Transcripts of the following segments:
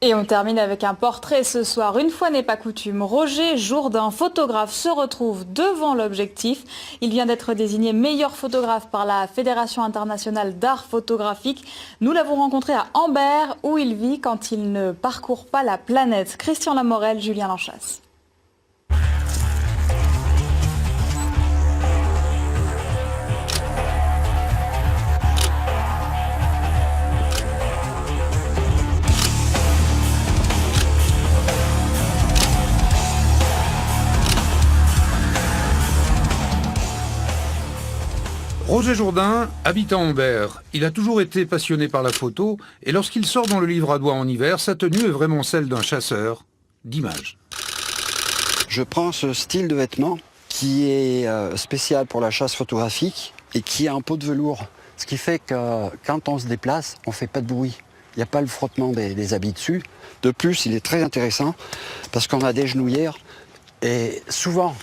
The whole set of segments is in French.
Et on termine avec un portrait ce soir. Une fois n'est pas coutume, Roger Jourdain, photographe, se retrouve devant l'objectif. Il vient d'être désigné meilleur photographe par la Fédération internationale d'art photographique. Nous l'avons rencontré à Ambert, où il vit quand il ne parcourt pas la planète. Christian Lamorel, Julien Lanchasse. Roger Jourdain habite à Ambert. Il a toujours été passionné par la photo et lorsqu'il sort dans le livre à doigts en hiver, sa tenue est vraiment celle d'un chasseur d'images. Je prends ce style de vêtement qui est spécial pour la chasse photographique et qui est en peau de velours. Ce qui fait que quand on se déplace, on ne fait pas de bruit. Il n'y a pas le frottement des habits dessus. De plus, il est très intéressant parce qu'on a des genouillères et souvent,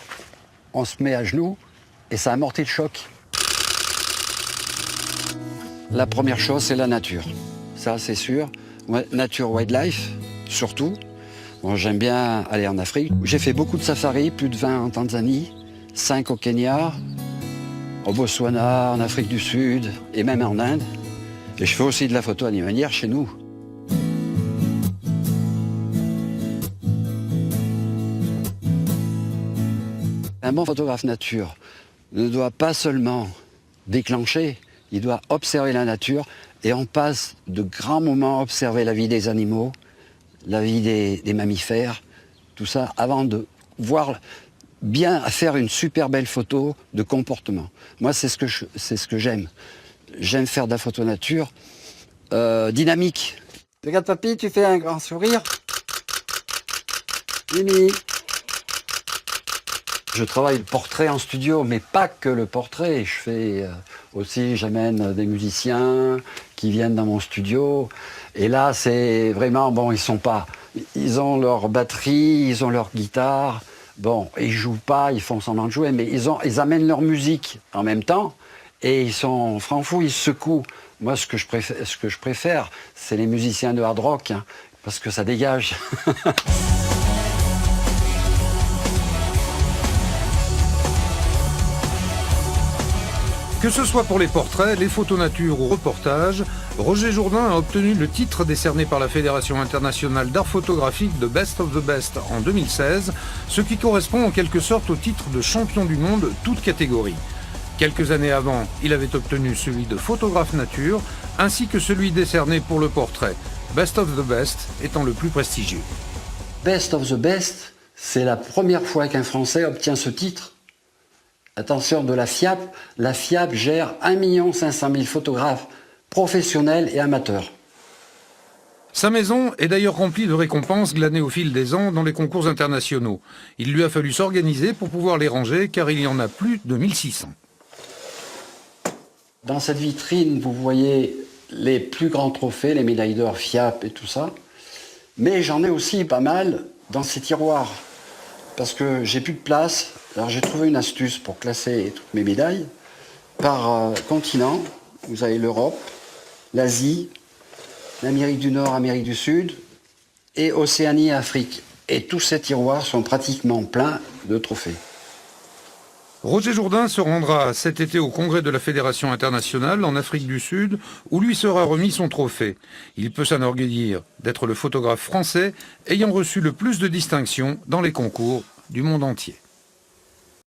on se met à genoux et ça amortit le choc. La première chose, c'est la nature. Ça, c'est sûr. Nature wildlife, surtout. Bon, j'aime bien aller en Afrique. J'ai fait beaucoup de safaris, plus de 20 en Tanzanie, 5 au Kenya, au Botswana, en Afrique du Sud et même en Inde. Et je fais aussi de la photo animalière chez nous. Un bon photographe nature ne doit pas seulement déclencher, il doit observer la nature et on passe de grands moments à observer la vie des animaux, la vie des mammifères, tout ça, avant de voir bien faire une super belle photo de comportement. Moi, c'est ce que j'aime. J'aime faire de la photo nature dynamique. Regarde papy, tu fais un grand sourire. Mimi. Je travaille le portrait en studio, mais pas que le portrait. Je fais aussi, j'amène des musiciens qui viennent dans mon studio. Et là, c'est vraiment, bon, ils ont leur batterie, ils ont leur guitare. Bon, ils jouent pas, ils font semblant de jouer, mais ils amènent leur musique en même temps. Et ils sont francs-fous, ils se secouent. Moi, ce que je préfère, c'est les musiciens de hard rock, hein, parce que ça dégage. Que ce soit pour les portraits, les photos nature ou reportages, Roger Jourdain a obtenu le titre décerné par la Fédération internationale d'art photographique de Best of the Best en 2016, ce qui correspond en quelque sorte au titre de champion du monde toute catégorie. Quelques années avant, il avait obtenu celui de photographe nature, ainsi que celui décerné pour le portrait, Best of the Best étant le plus prestigieux. Best of the Best, c'est la première fois qu'un Français obtient ce titre. Attention, de la FIAP. La FIAP gère 1 500 000 photographes professionnels et amateurs. Sa maison est d'ailleurs remplie de récompenses glanées au fil des ans dans les concours internationaux. Il lui a fallu s'organiser pour pouvoir les ranger car il y en a plus de 1600. Dans cette vitrine, vous voyez les plus grands trophées, les médailles d'or FIAP et tout ça. Mais j'en ai aussi pas mal dans ces tiroirs parce que j'ai plus de place. Alors j'ai trouvé une astuce pour classer toutes mes médailles par continent. Vous avez l'Europe, l'Asie, l'Amérique du Nord, Amérique du Sud et Océanie et Afrique. Et tous ces tiroirs sont pratiquement pleins de trophées. Roger Jourdain se rendra cet été au congrès de la Fédération internationale en Afrique du Sud où lui sera remis son trophée. Il peut s'enorgueillir d'être le photographe français ayant reçu le plus de distinctions dans les concours du monde entier.